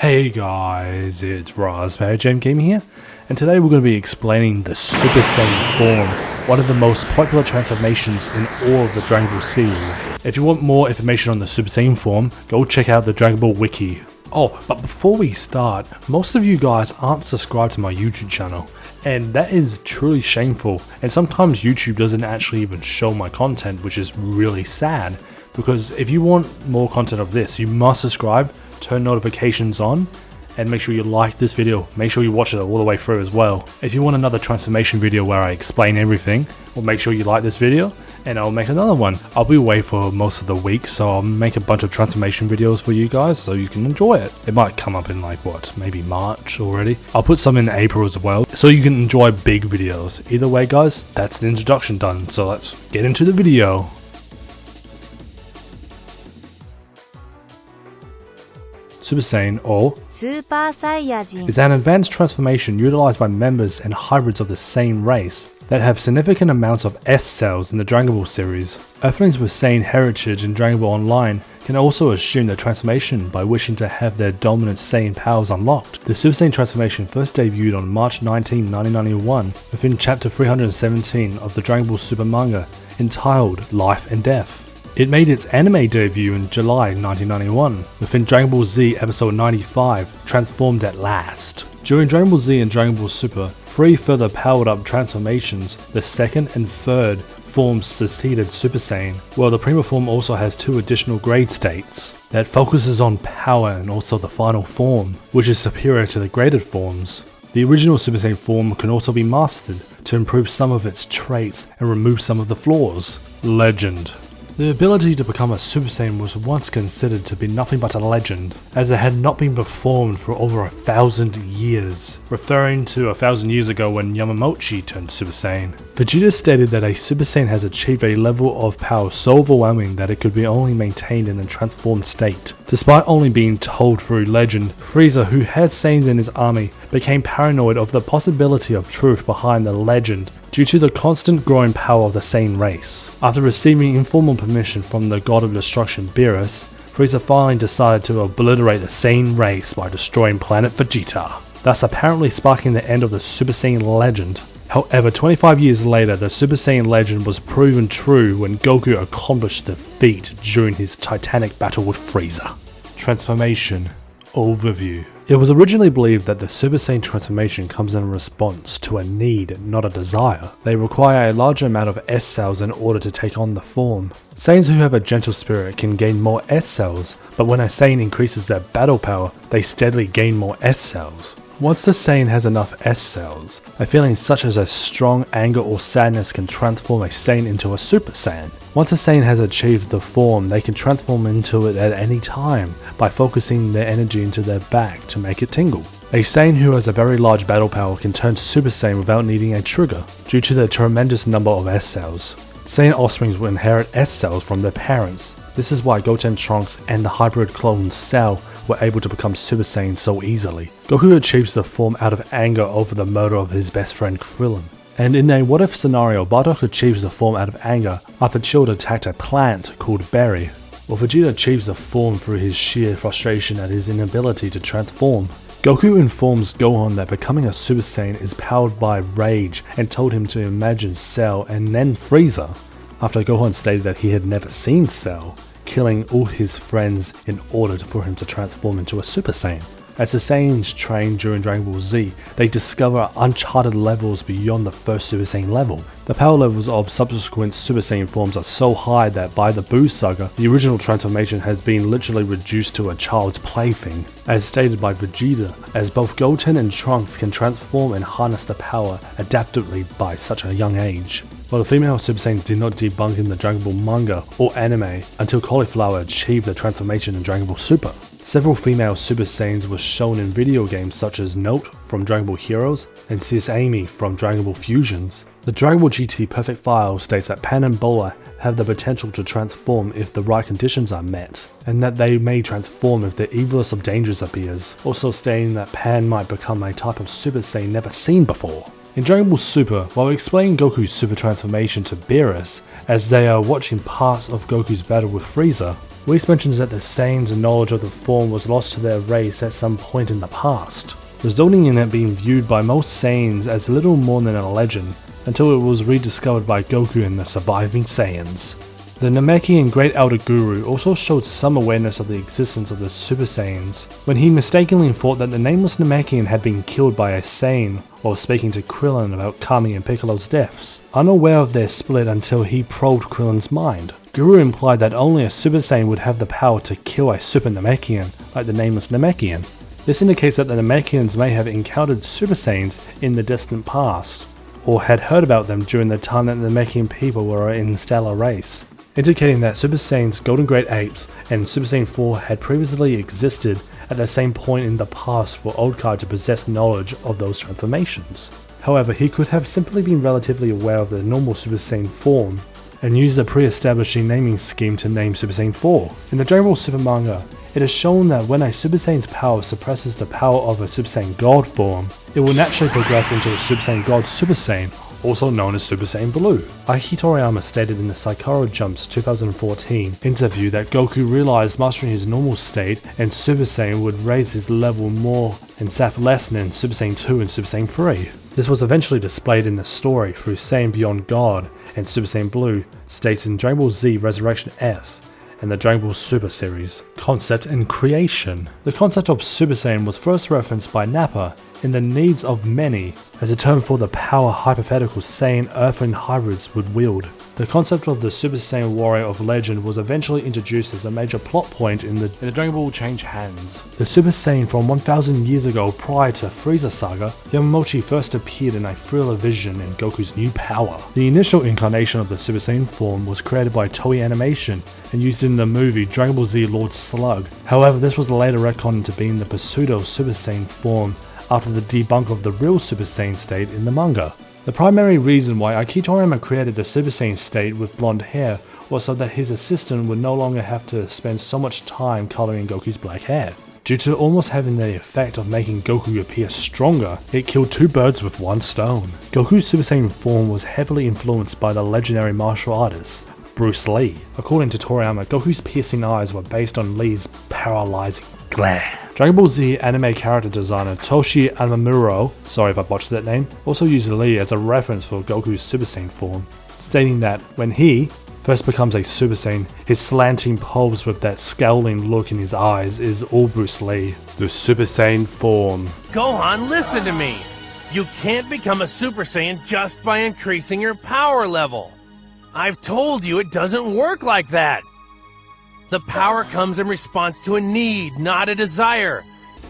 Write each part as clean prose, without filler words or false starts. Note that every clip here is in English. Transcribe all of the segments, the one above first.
Hey guys, it's RJG Gaming here, and today we're going to be explaining the Super Saiyan form, one of the most popular transformations in all of the Dragon Ball series. If you want more information on the Super Saiyan form, go check out the Dragon Ball Wiki. Oh, but before we start, most of you guys aren't subscribed to my YouTube channel, and that is truly shameful, and sometimes YouTube doesn't actually even show my content, which is really sad, because if you want more content of this, you must subscribe, turn notifications on, and make sure you like this video. Make sure you watch it all the way through as well. If you want another transformation video where I explain everything, well, make sure you like this video and I'll make another one. I'll be away for most of the week, so I'll make a bunch of transformation videos for you guys so you can enjoy it. It might come up in like what, maybe March already. I'll put some in April as well so you can enjoy big videos. Either way guys, that's the introduction done, so let's get into the video. Super Saiyan, or Super Saiyajin, is an advanced transformation utilized by members and hybrids of the same race that have significant amounts of S cells in the Dragon Ball series. Earthlings with Saiyan heritage in Dragon Ball Online can also assume their transformation by wishing to have their dominant Saiyan powers unlocked. The Super Saiyan transformation first debuted on March 19, 1991 within chapter 317 of the Dragon Ball Super manga entitled Life and Death. It made its anime debut in July 1991 within Dragon Ball Z episode 95, Transformed at Last. During Dragon Ball Z and Dragon Ball Super, 3 further powered up transformations, the second and third forms succeeded Super Saiyan, while the Prima form also has 2 additional grade states that focuses on power and also the final form, which is superior to the graded forms. The original Super Saiyan form can also be mastered to improve some of its traits and remove some of the flaws. Legend. The ability to become a Super Saiyan was once considered to be nothing but a legend, as it had not been performed for over 1,000 years, referring to 1,000 years ago when Yamamochi turned Super Saiyan. Vegeta stated that a Super Saiyan has achieved a level of power so overwhelming that it could be only maintained in a transformed state. Despite only being told through legend, Frieza, who had Saiyans in his army, became paranoid of the possibility of truth behind the legend due to the constant growing power of the Saiyan race. After receiving informal permission from the God of Destruction Beerus, Frieza finally decided to obliterate the Saiyan race by destroying planet Vegeta, thus apparently sparking the end of the Super Saiyan legend. However, 25 years later, the Super Saiyan legend was proven true when Goku accomplished the feat during his titanic battle with Frieza. Transformation Overview. It was originally believed that the Super Saiyan transformation comes in response to a need, not a desire. They require a larger amount of S cells in order to take on the form. Saiyans who have a gentle spirit can gain more S cells, but when a Saiyan increases their battle power, they steadily gain more S cells. Once the Saiyan has enough S cells, a feeling such as a strong anger or sadness can transform a Saiyan into a Super Saiyan. Once a Saiyan has achieved the form, they can transform into it at any time by focusing their energy into their back to make it tingle. A Saiyan who has a very large battle power can turn Super Saiyan without needing a trigger, due to the tremendous number of S cells. Saiyan offsprings will inherit S cells from their parents. This is why Goten, Trunks, and the hybrid clone Cell were able to become Super Saiyan so easily. Goku achieves the form out of anger over the murder of his best friend Krillin. And in a what-if scenario, Bardock achieves the form out of anger after Chilled attacked a plant called Berry, while Vegeta achieves the form through his sheer frustration at his inability to transform. Goku informs Gohan that becoming a Super Saiyan is powered by rage and told him to imagine Cell and then Frieza, after Gohan stated that he had never seen Cell, killing all his friends in order for him to transform into a Super Saiyan. As the Saiyans train during Dragon Ball Z, they discover uncharted levels beyond the first Super Saiyan level. The power levels of subsequent Super Saiyan forms are so high that by the Buu saga, the original transformation has been literally reduced to a child's plaything. As stated by Vegeta, as both Goten and Trunks can transform and harness the power adaptively by such a young age. While the female Super Saiyans did not debunk in the Dragon Ball manga or anime until Cauliflower achieved the transformation in Dragon Ball Super. Several female Super Saiyans were shown in video games such as Note from Dragon Ball Heroes and Sis Amy from Dragon Ball Fusions. The Dragon Ball GT Perfect File states that Pan and Bola have the potential to transform if the right conditions are met, and that they may transform if the evilest of dangers appears, also stating that Pan might become a type of Super Saiyan never seen before. In Dragon Ball Super, while explaining Goku's super transformation to Beerus, as they are watching parts of Goku's battle with Frieza, Whis mentions that the Saiyans' knowledge of the form was lost to their race at some point in the past, resulting in it being viewed by most Saiyans as little more than a legend, until it was rediscovered by Goku and the surviving Saiyans. The Namekian Great Elder Guru also showed some awareness of the existence of the Super Saiyans, when he mistakenly thought that the nameless Namekian had been killed by a Saiyan while speaking to Krillin about Kami and Piccolo's deaths, unaware of their split until he probed Krillin's mind. Guru implied that only a Super Saiyan would have the power to kill a Super Namekian, like the nameless Namekian. This indicates that the Namekians may have encountered Super Saiyans in the distant past, or had heard about them during the time that the Namekian people were in stellar race, indicating that Super Saiyans, Golden Great Apes, and Super Saiyan 4 had previously existed at the same point in the past for Old Kai to possess knowledge of those transformations. However, he could have simply been relatively aware of the normal Super Saiyan form, and used a pre-establishing naming scheme to name Super Saiyan 4. In the Dragon Ball Super manga, it is shown that when a Super Saiyan's power suppresses the power of a Super Saiyan God form, it will naturally progress into a Super Saiyan God Super Saiyan, also known as Super Saiyan Blue. Aiki Toriyama stated in the Saikaro Jumps 2014 interview that Goku realized mastering his normal state and Super Saiyan would raise his level more and sap less than Super Saiyan 2 and Super Saiyan 3. This was eventually displayed in the story through Saiyan Beyond God, and Super Saiyan Blue states in Dragon Ball Z Resurrection F and the Dragon Ball Super series. Concept and creation. The concept of Super Saiyan was first referenced by Nappa in The Needs of Many as a term for the power hypothetical Saiyan Earthling hybrids would wield. The concept of the Super Saiyan Warrior of Legend was eventually introduced as a major plot point in the Dragon Ball Change Hands. The Super Saiyan from 1000 years ago prior to Frieza Saga, Yamamochi first appeared in a thriller vision in Goku's new power. The initial incarnation of the Super Saiyan form was created by Toei Animation and used in the movie Dragon Ball Z Lord Slug. However, this was later retconned to being the pseudo Super Saiyan form after the debunk of the real Super Saiyan state in the manga. The primary reason why Aiki Toriyama created the Super Saiyan state with blonde hair was so that his assistant would no longer have to spend so much time coloring Goku's black hair. Due to almost having the effect of making Goku appear stronger, it killed two birds with one stone. Goku's Super Saiyan form was heavily influenced by the legendary martial artist Bruce Lee. According to Toriyama, Goku's piercing eyes were based on Lee's paralyzing glare. Dragon Ball Z anime character designer Toshi Amamuro, sorry if I botched that name, also used Lee as a reference for Goku's Super Saiyan form, stating that when he first becomes a Super Saiyan, his slanting pose with that scowling look in his eyes is all Bruce Lee. The Super Saiyan form. Gohan, listen to me! You can't become a Super Saiyan just by increasing your power level. I've told you it doesn't work like that. The power comes in response to a need, not a desire.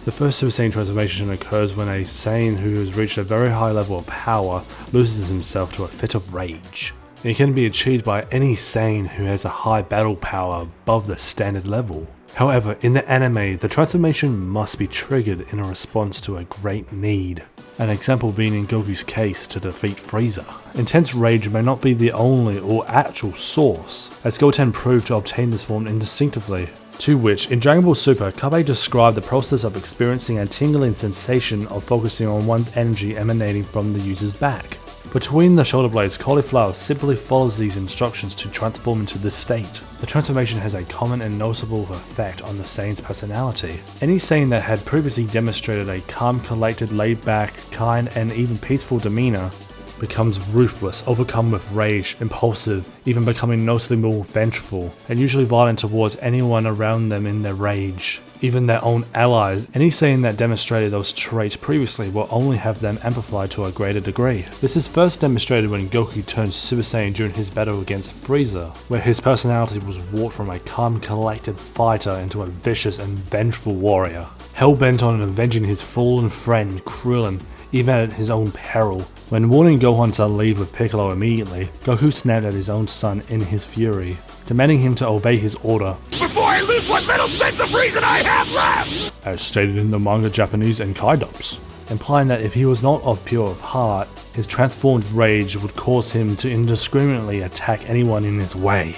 The first Super Saiyan transformation occurs when a Saiyan who has reached a very high level of power loses himself to a fit of rage. It can be achieved by any Saiyan who has a high battle power above the standard level. However, in the anime, the transformation must be triggered in a response to a great need. An example being in Goku's case to defeat Frieza. Intense rage may not be the only or actual source, as Goten proved to obtain this form instinctively. To which, in Dragon Ball Super, Kabe described the process of experiencing a tingling sensation of focusing on one's energy emanating from the user's back. Between the shoulder blades, Cauliflower simply follows these instructions to transform into this state. The transformation has a common and noticeable effect on the Saiyan's personality. Any Saiyan that had previously demonstrated a calm, collected, laid-back, kind, and even peaceful demeanor becomes ruthless, overcome with rage, impulsive, even becoming noticeably more vengeful, and usually violent towards anyone around them in their rage. Even their own allies. Any Saiyan that demonstrated those traits previously will only have them amplified to a greater degree. This is first demonstrated when Goku turned Super Saiyan during his battle against Frieza, where his personality was warped from a calm, collected fighter into a vicious and vengeful warrior, hell-bent on avenging his fallen friend Krillin, even at his own peril. When warning Gohan to leave with Piccolo immediately, Goku snapped at his own son in his fury, demanding him to obey his order, Before I lose what little sense of reason I have left! as stated in the manga Japanese and Kaidops, implying that if he was not of pure of heart, his transformed rage would cause him to indiscriminately attack anyone in his way.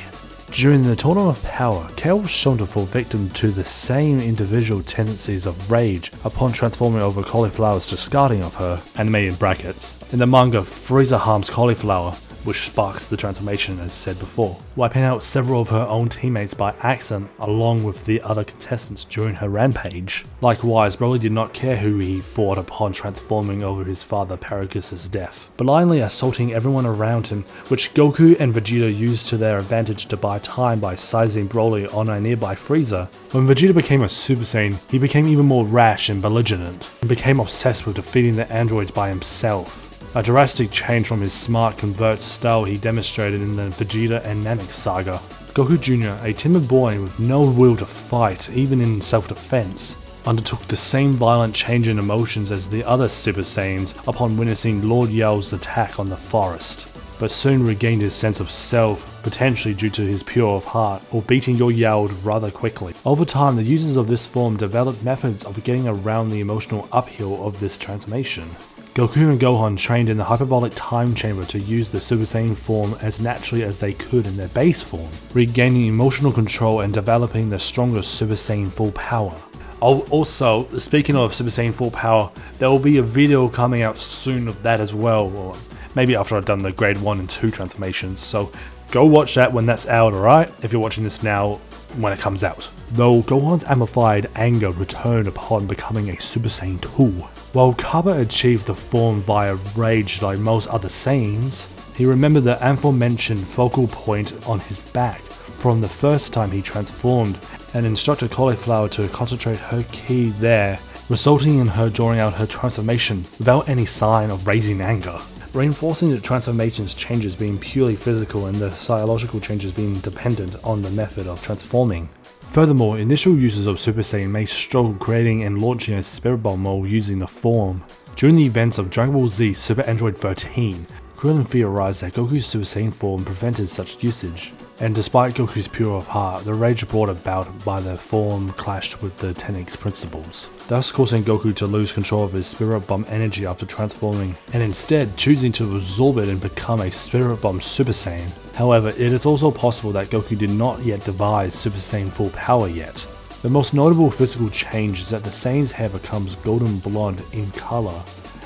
During the Tournament of Power, Kale was shown to fall victim to the same individual tendencies of rage upon transforming over Cauliflower's discarding of her, anime in brackets. In the manga, Frieza harms Cauliflower, which sparks the transformation as said before, wiping out several of her own teammates by accident along with the other contestants during her rampage. Likewise, Broly did not care who he fought upon transforming over his father Paragus' death, blindly assaulting everyone around him, which Goku and Vegeta used to their advantage to buy time by sizing Broly on a nearby freezer. When Vegeta became a Super Saiyan, he became even more rash and belligerent, and became obsessed with defeating the androids by himself. A drastic change from his smart convert style he demonstrated in the Vegeta and Namek saga. Goku Jr., a timid boy with no will to fight even in self-defense, undertook the same violent change in emotions as the other Super Saiyans upon witnessing Lord Yao's attack on the forest, but soon regained his sense of self, potentially due to his pure of heart, or beating your Yao rather quickly. Over time, the users of this form developed methods of getting around the emotional uphill of this transformation. Goku and Gohan trained in the hyperbolic time chamber to use the Super Saiyan form as naturally as they could in their base form, regaining emotional control and developing the strongest Super Saiyan full power. Also, speaking of Super Saiyan full power, there will be a video coming out soon of that as well, or maybe after I've done the grade 1 and 2 transformations, so go watch that when that's out, alright? If you're watching this now, when it comes out. Though Gohan's amplified anger returned upon becoming a Super Saiyan 2. While Kappa achieved the form via rage like most other Saiyans, he remembered the aforementioned focal point on his back from the first time he transformed and instructed Cauliflower to concentrate her ki there, resulting in her drawing out her transformation without any sign of raising anger, reinforcing the transformation's changes being purely physical and the psychological changes being dependent on the method of transforming. Furthermore, initial users of Super Saiyan may struggle creating and launching a Spirit Bomb while using the form. During the events of Dragon Ball Z Super Android 13, Krillin theorized that Goku's Super Saiyan form prevented such usage, and despite Goku's pure of heart, the rage brought about by the form clashed with the 10x principles, thus causing Goku to lose control of his Spirit Bomb energy after transforming, and instead choosing to absorb it and become a Spirit Bomb Super Saiyan. However, it is also possible that Goku did not yet devise Super Saiyan full power yet. The most notable physical change is that the Saiyan's hair becomes golden blonde in color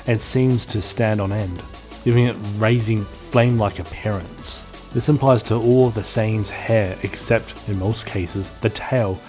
and seems to stand on end, giving it raising flame-like appearance. This applies to all of the Saiyan's hair except, in most cases, the tail,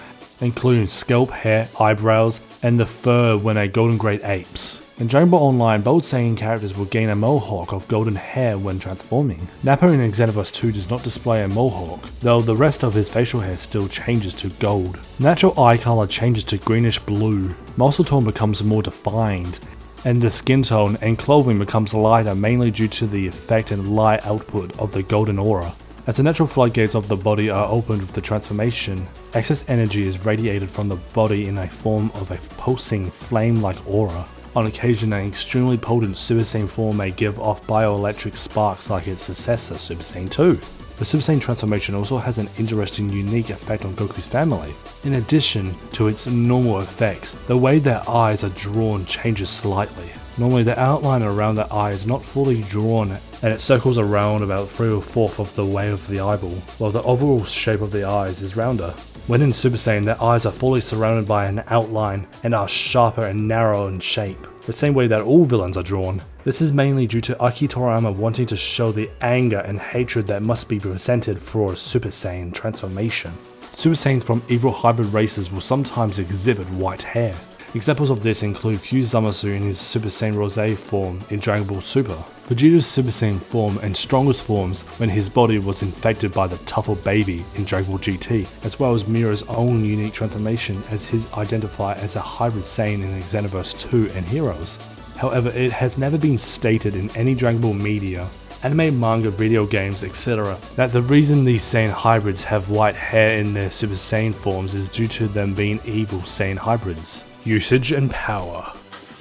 including scalp hair, eyebrows, and the fur when a golden great apes. In Dragon Ball Online, both Saiyan characters will gain a mohawk of golden hair when transforming. Nappa in Xenoverse 2 does not display a mohawk, though the rest of his facial hair still changes to gold. Natural eye color changes to greenish blue, muscle tone becomes more defined, and the skin tone and clothing becomes lighter mainly due to the effect and light output of the golden aura. As the natural floodgates of the body are opened with the transformation, excess energy is radiated from the body in a form of a pulsing flame-like aura. On occasion, an extremely potent Super Saiyan form may give off bioelectric sparks like its successor Super Saiyan 2. The Super Saiyan transformation also has an interesting unique effect on Goku's family. In addition to its normal effects, the way their eyes are drawn changes slightly. Normally the outline around the eye is not fully drawn and it circles around about 3 or 4th of the way of the eyeball, while the overall shape of the eyes is rounder. When in Super Saiyan, their eyes are fully surrounded by an outline and are sharper and narrow in shape, the same way that all villains are drawn. This is mainly due to Aki Toriyama wanting to show the anger and hatred that must be presented for a Super Saiyan transformation. Super Saiyans from evil hybrid races will sometimes exhibit white hair. Examples of this include Fuse Zamasu in his Super Saiyan Rosé form in Dragon Ball Super, Vegeta's Super Saiyan form and strongest forms when his body was infected by the Tuffle Baby in Dragon Ball GT, as well as Mira's own unique transformation as his identified as a hybrid Saiyan in Xenoverse 2 and Heroes. However, it has never been stated in any Dragon Ball media, anime, manga, video games, etc. that the reason these Saiyan hybrids have white hair in their Super Saiyan forms is due to them being evil Saiyan hybrids. Usage and power.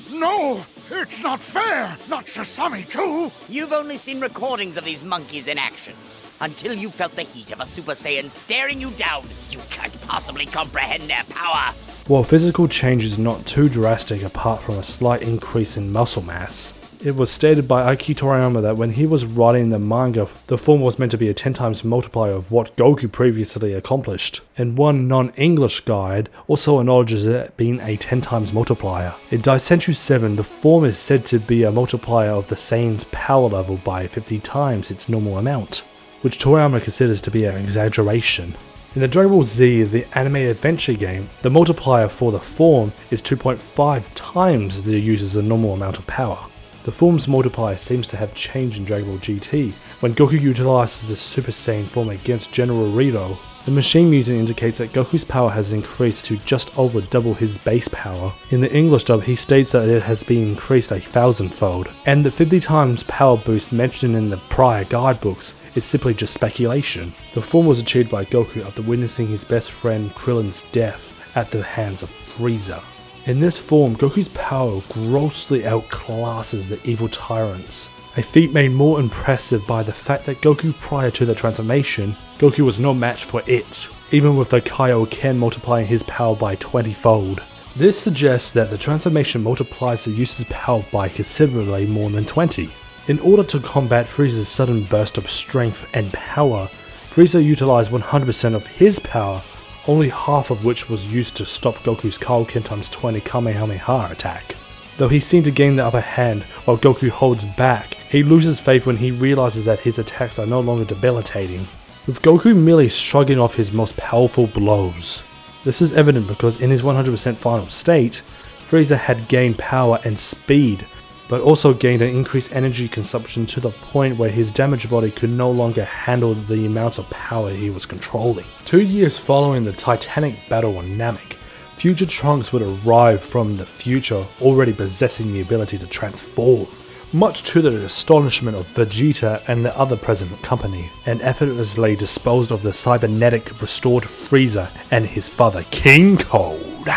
No! It's not fair! Not Sasami too! You've only seen recordings of these monkeys in action. Until you felt the heat of a Super Saiyan staring you down, you can't possibly comprehend their power. While physical change is not too drastic apart from a slight increase in muscle mass, It was stated by Aiki Toriyama that when he was writing the manga, the form was meant to be a 10 times multiplier of what Goku previously accomplished. And one non-English guide also acknowledges it being a 10 times multiplier. In Daisenshu 7, the form is said to be a multiplier of the Saiyan's power level by 50 times its normal amount, which Toriyama considers to be an exaggeration. In the Dragon Ball Z, the anime adventure game, the multiplier for the form is 2.5 times the user's normal amount of power. The form's multiplier seems to have changed in Dragon Ball GT. When Goku utilizes the Super Saiyan form against General Rito, the machine mutant indicates that Goku's power has increased to just over double his base power. In the English dub, he states that it has been increased 1,000-fold, and the 50 times power boost mentioned in the prior guidebooks is simply just speculation. The form was achieved by Goku after witnessing his best friend Krillin's death at the hands of Frieza. In this form, Goku's power grossly outclasses the evil tyrants, a feat made more impressive by the fact that Goku prior to the transformation, Goku was no match for it, even with the Kaioken multiplying his power by 20-fold. This suggests that the transformation multiplies the user's power by considerably more than 20. In order to combat Frieza's sudden burst of strength and power, Frieza utilized 100% of his power, only half of which was used to stop Goku's Kaioken times 20 Kamehameha attack. Though he seemed to gain the upper hand while Goku holds back, he loses faith when he realizes that his attacks are no longer debilitating, with Goku merely shrugging off his most powerful blows. This is evident because in his 100% final state, Frieza had gained power and speed, but also gained an increased energy consumption to the point where his damaged body could no longer handle the amount of power he was controlling. 2 years following the titanic battle on Namek, future Trunks would arrive from the future already possessing the ability to transform, much to the astonishment of Vegeta and the other present company, and effortlessly disposed of the cybernetic restored Frieza and his father King Cold.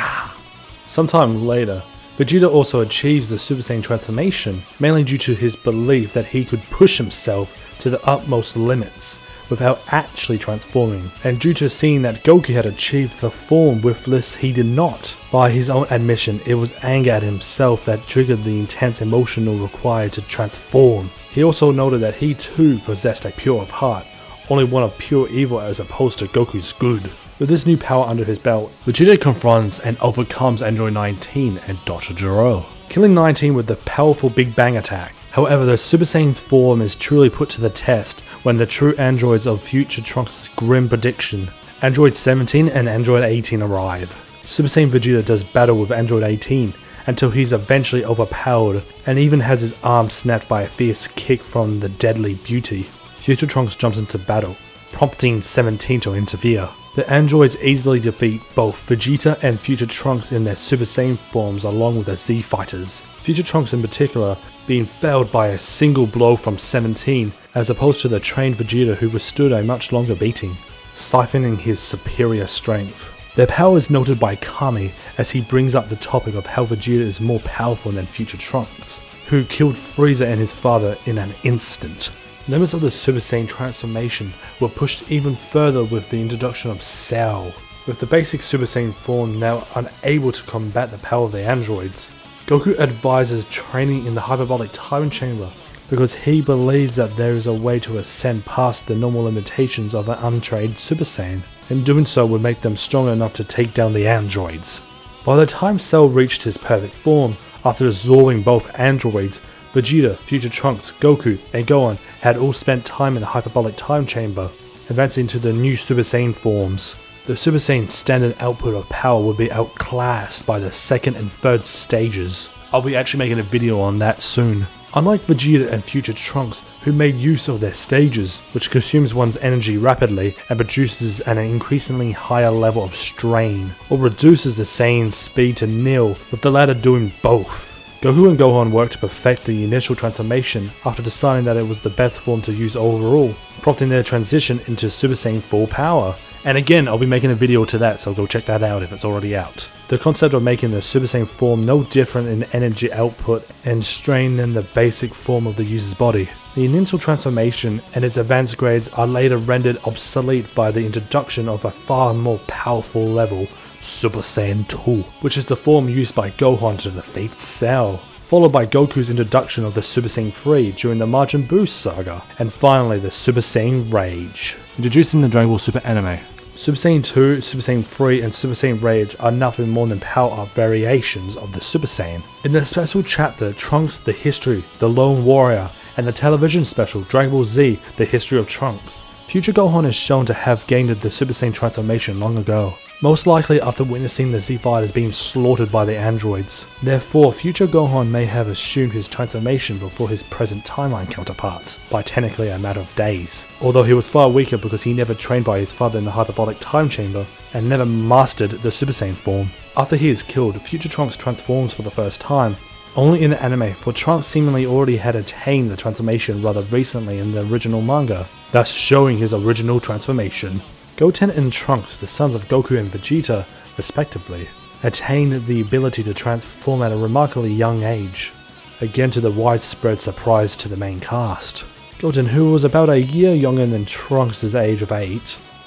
Sometime later, Vegeta also achieves the Super Saiyan transformation, mainly due to his belief that he could push himself to the utmost limits without actually transforming, and due to seeing that Goku had achieved the form with this he did not. By his own admission, it was anger at himself that triggered the intense emotional required to transform. He also noted that he too possessed a pure of heart, only one of pure evil as opposed to Goku's good. With this new power under his belt, Vegeta confronts and overcomes Android 19 and Dr. Gero, killing 19 with the powerful Big Bang attack. However, the Super Saiyan's form is truly put to the test when the true androids of future Trunks' grim prediction, Android 17 and Android 18 arrive. Super Saiyan Vegeta does battle with Android 18 until he's eventually overpowered and even has his arm snapped by a fierce kick from the deadly Beauty. Future Trunks jumps into battle, prompting 17 to interfere. The androids easily defeat both Vegeta and Future Trunks in their Super Saiyan forms along with the Z Fighters. Future Trunks in particular being felled by a single blow from 17 as opposed to the trained Vegeta who withstood a much longer beating, siphoning his superior strength. Their power is noted by Kami as he brings up the topic of how Vegeta is more powerful than Future Trunks, who killed Frieza and his father in an instant. Limits of the Super Saiyan transformation were pushed even further with the introduction of Cell. With the basic Super Saiyan form now unable to combat the power of the androids, Goku advises training in the hyperbolic time chamber because he believes that there is a way to ascend past the normal limitations of an untrained Super Saiyan, and doing so would make them strong enough to take down the androids. By the time Cell reached his perfect form, after absorbing both androids, Vegeta, Future Trunks, Goku, and Gohan had all spent time in the hyperbolic time chamber, advancing to the new Super Saiyan forms. The Super Saiyan standard output of power would be outclassed by the second and third stages. I'll be actually making a video on that soon. Unlike Vegeta and Future Trunks, who made use of their stages, which consumes one's energy rapidly and produces an increasingly higher level of strain, or reduces the Saiyan's speed to nil, with the latter doing both. Goku and Gohan worked to perfect the initial transformation after deciding that it was the best form to use overall, prompting their transition into Super Saiyan full power. And again, I'll be making a video to that, so go check that out if it's already out. The concept of making the Super Saiyan form no different in energy output and strain than the basic form of the user's body. The initial transformation and its advanced grades are later rendered obsolete by the introduction of a far more powerful level, Super Saiyan 2, which is the form used by Gohan to defeat Cell. followed by Goku's introduction of the Super Saiyan 3 during the Majin Buu saga, and finally the Super Saiyan Rage. Introduced in the Dragon Ball Super anime, Super Saiyan 2, Super Saiyan 3 and Super Saiyan Rage are nothing more than power-up variations of the Super Saiyan. In the special chapter Trunks the History, The Lone Warrior, and the television special Dragon Ball Z, The History of Trunks, future Gohan is shown to have gained the Super Saiyan transformation long ago, most likely after witnessing the Z fighters being slaughtered by the androids. Therefore, future Gohan may have assumed his transformation before his present timeline counterpart, by technically a matter of days. Although he was far weaker because he never trained by his father in the hyperbolic time chamber, and never mastered the Super Saiyan form. After he is killed, future Trunks transforms for the first time, only in the anime, for Trunks seemingly already had attained the transformation rather recently in the original manga, thus showing his original transformation. Goten and Trunks, the sons of Goku and Vegeta, respectively, attained the ability to transform at a remarkably young age, again to the widespread surprise to the main cast. Goten, who was about a year younger than Trunks' age of 8,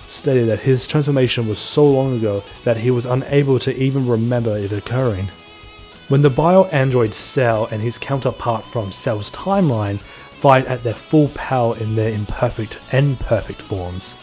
stated that his transformation was so long ago that he was unable to even remember it occurring. When the bio-android Cell and his counterpart from Cell's timeline fight at their full power in their imperfect and perfect forms,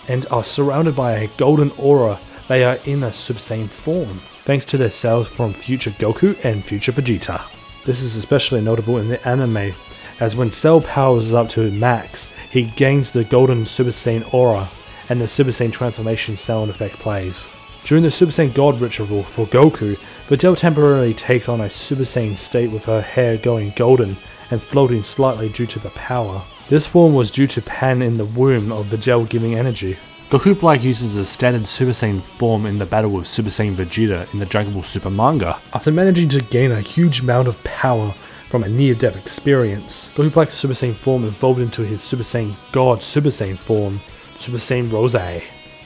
and are surrounded by a golden aura, they are in a Super Saiyan form, thanks to their cells from future Goku and future Vegeta. This is especially notable in the anime, as when Cell powers up to max, he gains the golden Super Saiyan aura, and the Super Saiyan transformation sound effect plays. During the Super Saiyan God ritual for Goku, Videl temporarily takes on a Super Saiyan state with her hair going golden and floating slightly due to the power. This form was due to Pan in the womb of Videl giving energy. Goku Black uses a standard Super Saiyan form in the battle with Super Saiyan Vegeta in the Dragon Ball Super manga. After managing to gain a huge amount of power from a near-death experience, Goku Black's Super Saiyan form evolved into his Super Saiyan God Super Saiyan form, Super Saiyan Rose.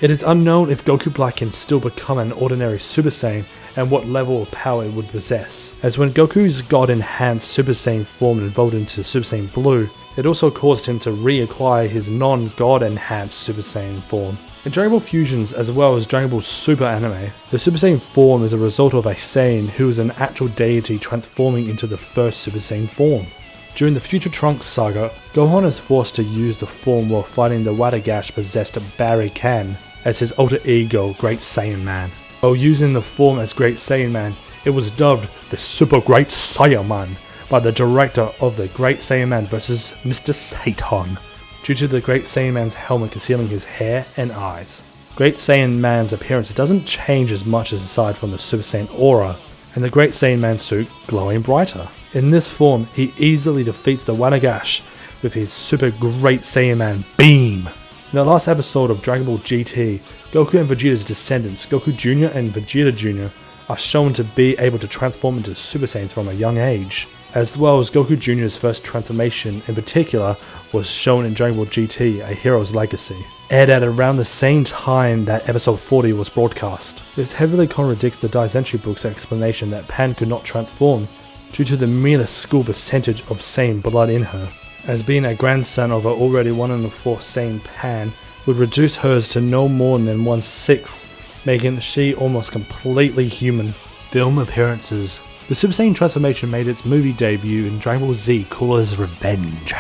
It is unknown if Goku Black can still become an ordinary Super Saiyan and what level of power it would possess, as when Goku's God-enhanced Super Saiyan form evolved into Super Saiyan Blue, it also caused him to reacquire his non-God-enhanced Super Saiyan form. In Dragon Ball Fusions as well as Dragon Ball Super anime, the Super Saiyan form is a result of a Saiyan who is an actual deity transforming into the first Super Saiyan form. During the Future Trunks saga, Gohan is forced to use the form while fighting the Wadagash-possessed Barry Kan as his alter ego Great Saiyan Man. While using the form as Great Saiyan Man, it was dubbed the Super Great Saiyaman by the director of the Great Saiyan Man vs. Mr. Satan, due to the Great Saiyan Man's helmet concealing his hair and eyes. Great Saiyan Man's appearance doesn't change as much aside from the Super Saiyan aura, and the Great Saiyan Man suit glowing brighter. In this form, he easily defeats the Wadagash with his Super Great Saiyan Man Beam. In the last episode of Dragon Ball GT, Goku and Vegeta's descendants, Goku Jr. and Vegeta Jr., are shown to be able to transform into Super Saiyans from a young age, as well as Goku Jr.'s first transformation in particular was shown in Dragon Ball GT, A Hero's Legacy, aired at around the same time that episode 40 was broadcast. This heavily contradicts the Daisentry book's explanation that Pan could not transform due to the minuscule percentage of Saiyan blood in her, as being a grandson of her already 1 in 4 Saiyan Pan would reduce hers to no more than 1/6, making she almost completely human. Film appearances. The Super Saiyan transformation made its movie debut in Dragon Ball Z Cooler's Revenge.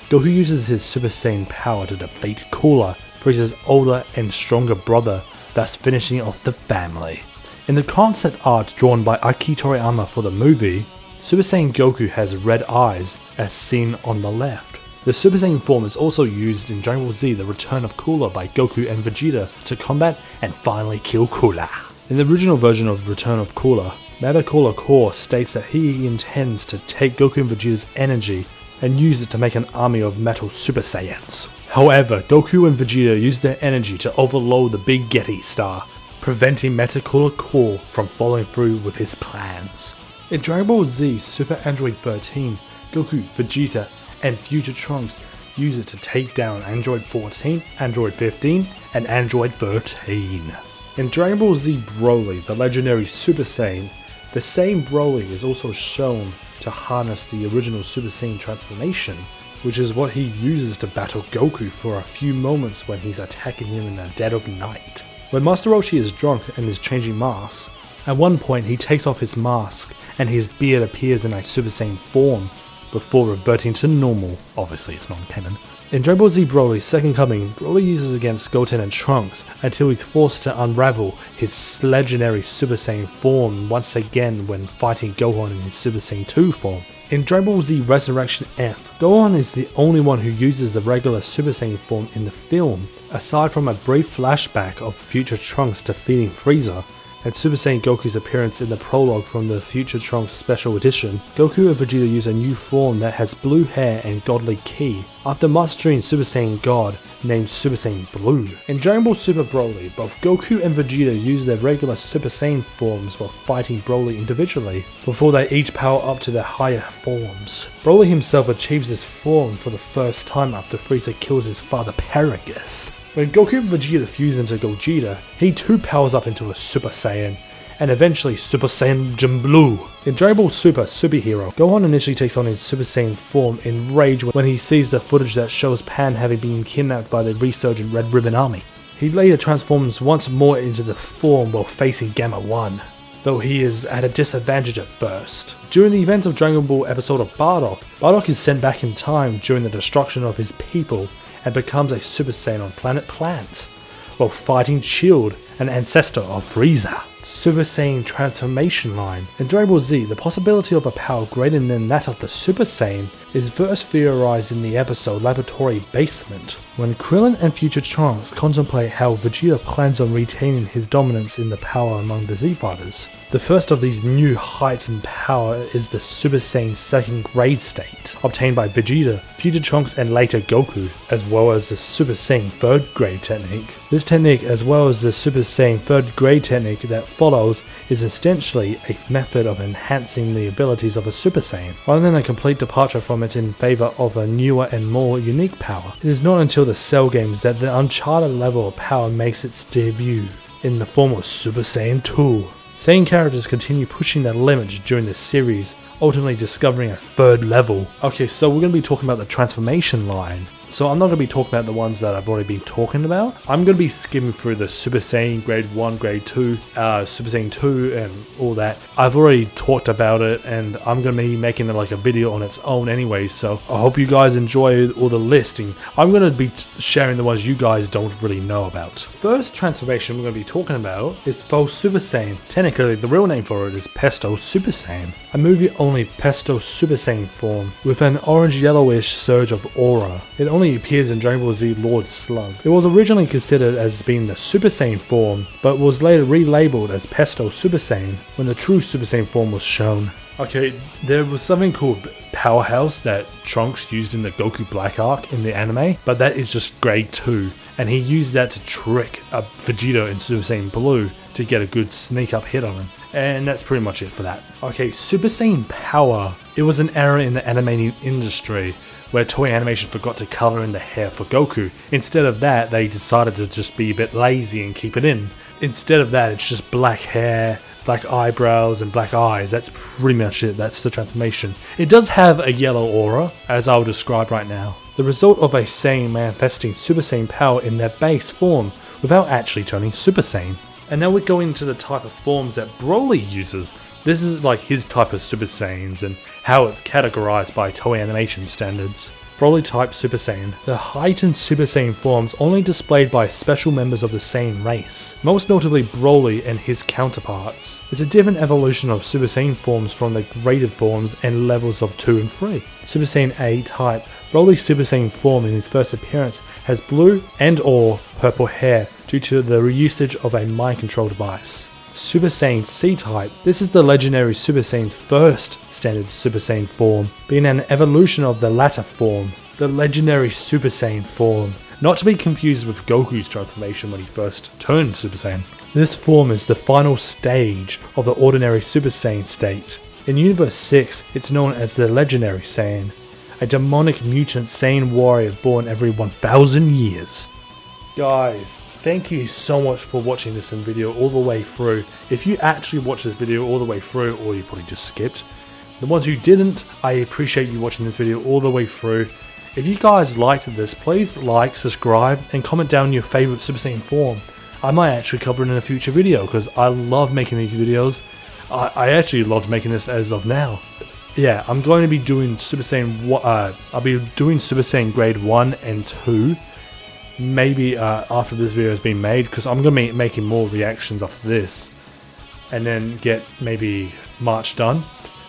Goku uses his Super Saiyan power to defeat Cooler, Frieza's older and stronger brother, thus finishing off the family. In the concept art drawn by Aki Toriyama for the movie, Super Saiyan Goku has red eyes, as seen on the left. The Super Saiyan form is also used in Dragon Ball Z The Return of Cooler by Goku and Vegeta to combat and finally kill Cooler. In the original version of Return of Cooler, Matter Cooler Core states that he intends to take Goku and Vegeta's energy and use it to make an army of metal Super Saiyans. However, Goku and Vegeta use their energy to overload the Big Getty star, preventing Matter Cooler Core from following through with his plans. In Dragon Ball Z Super Android 13, Goku, Vegeta, and Future Trunks use it to take down Android 14, Android 15, and Android 13. In Dragon Ball Z Broly, the legendary Super Saiyan, the same Broly is also shown to harness the original Super Saiyan transformation, which is what he uses to battle Goku for a few moments when he's attacking him in the dead of night. When Master Roshi is drunk and is changing masks, at one point he takes off his mask and his beard appears in a Super Saiyan form before reverting to normal. Obviously it's non-canon. In Dragon Ball Z Broly's Second Coming, Broly uses against Goten and Trunks until he's forced to unravel his legendary Super Saiyan form once again when fighting Gohan in his Super Saiyan 2 form. In Dragon Ball Z Resurrection F, Gohan is the only one who uses the regular Super Saiyan form in the film, aside from a brief flashback of future Trunks defeating Frieza, and Super Saiyan Goku's appearance in the prologue from the Future Trunks Special Edition. Goku and Vegeta use a new form that has blue hair and godly ki, after mastering Super Saiyan God named Super Saiyan Blue. In Dragon Ball Super Broly, both Goku and Vegeta use their regular Super Saiyan forms while fighting Broly individually, before they each power up to their higher forms. Broly himself achieves this form for the first time after Frieza kills his father Paragus. When Goku and Vegeta fuse into Gogeta, he too powers up into a Super Saiyan, and eventually Super Saiyan Blue. In Dragon Ball Super Superhero, Gohan initially takes on his Super Saiyan form in rage when he sees the footage that shows Pan having been kidnapped by the resurgent Red Ribbon Army. He later transforms once more into the form while facing Gamma 1, though he is at a disadvantage at first. During the events of Dragon Ball episode of Bardock, Bardock is sent back in time during the destruction of his people and becomes a Super Saiyan on planet Plant, while fighting Shield, an ancestor of Frieza. Super Saiyan transformation line. In Dragon Ball Z, the possibility of a power greater than that of the Super Saiyan is first theorized in the episode Laboratory Basement, when Krillin and future Trunks contemplate how Vegeta plans on retaining his dominance in the power among the Z-Fighters. The first of these new heights in power is the Super Saiyan second grade state, obtained by Vegeta, future Trunks and later Goku, as well as the Super Saiyan third grade technique. This technique, as well as the Super Saiyan third grade technique that follows, is essentially a method of enhancing the abilities of a Super Saiyan, rather than a complete departure from it in favor of a newer and more unique power. It is not until the Cell games that the uncharted level of power makes its debut, in the form of Super Saiyan 2. Saiyan characters continue pushing their limits during the series, ultimately discovering a third level. Okay, so we're going to be talking about the transformation line. So I'm not going to be talking about the ones that I've already been talking about. I'm going to be skimming through the Super Saiyan Grade 1, Grade 2, Super Saiyan 2 and all that. I've already talked about it and I'm going to be making it like a video on its own anyway, so I hope you guys enjoy all the listing. I'm going to be sharing the ones you guys don't really know about. First transformation we're going to be talking about is Faux Super Saiyan. Technically the real name for it is Pesto Super Saiyan, a movie only Pesto Super Saiyan form with an orange-yellowish surge of aura. It only appears in Dragon Ball Z Lord Slug. It was originally considered as being the Super Saiyan form, but was later relabeled as Pesto Super Saiyan when the true Super Saiyan form was shown. Okay, there was something called Powerhouse that Trunks used in the Goku Black arc in the anime, but that is just Grade 2, and he used that to trick Vegeta in Super Saiyan Blue to get a good sneak up hit on him. And that's pretty much it for that. Okay, Super Saiyan Power. It was an era in the anime industry where Toei Animation forgot to color in the hair for Goku. Instead of that, they decided to just be a bit lazy and keep it in. Instead of that, it's just black hair, black eyebrows, and black eyes. That's pretty much it. That's the transformation. It does have a yellow aura, as I'll describe right now. The result of a Saiyan manifesting Super Saiyan power in their base form without actually turning Super Saiyan. And now we're going into the type of forms that Broly uses. This is like his type of Super Saiyans and how it's categorized by Toei Animation standards. Broly type Super Saiyan. The heightened Super Saiyan forms only displayed by special members of the Saiyan race, most notably Broly and his counterparts. It's a different evolution of Super Saiyan forms from the graded forms and levels of 2 and 3. Super Saiyan A type. Broly's Super Saiyan form in his first appearance has blue and or purple hair due to the usage of a mind control device. Super Saiyan C-Type. This is the legendary Super Saiyan's first standard Super Saiyan form, being an evolution of the latter form, the legendary Super Saiyan form, not to be confused with Goku's transformation when he first turned Super Saiyan. This form is the final stage of the ordinary Super Saiyan state. In Universe 6, it's known as the Legendary Saiyan, a demonic mutant Saiyan warrior born every 1,000 years. Guys, thank you so much for watching this video all the way through. If you actually watched this video all the way through, or you probably just skipped, the ones who didn't, I appreciate you watching this video all the way through. If you guys liked this, please like, subscribe, and comment down your favorite Super Saiyan form. I might actually cover it in a future video because I love making these videos. I actually loved making this as of now. Yeah, I'm going to be doing Super Saiyan. I'll be doing Super Saiyan Grade 1 and 2. Maybe after this video has been made, because I'm going to be making more reactions after this. And then get maybe March done.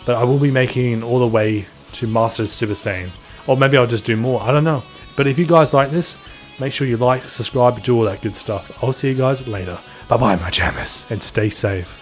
But I will be making all the way to Master Super Saiyan. Or maybe I'll just do more. I don't know. But if you guys like this, make sure you like, subscribe, do all that good stuff. I'll see you guys later. Bye bye, my jammers. And stay safe.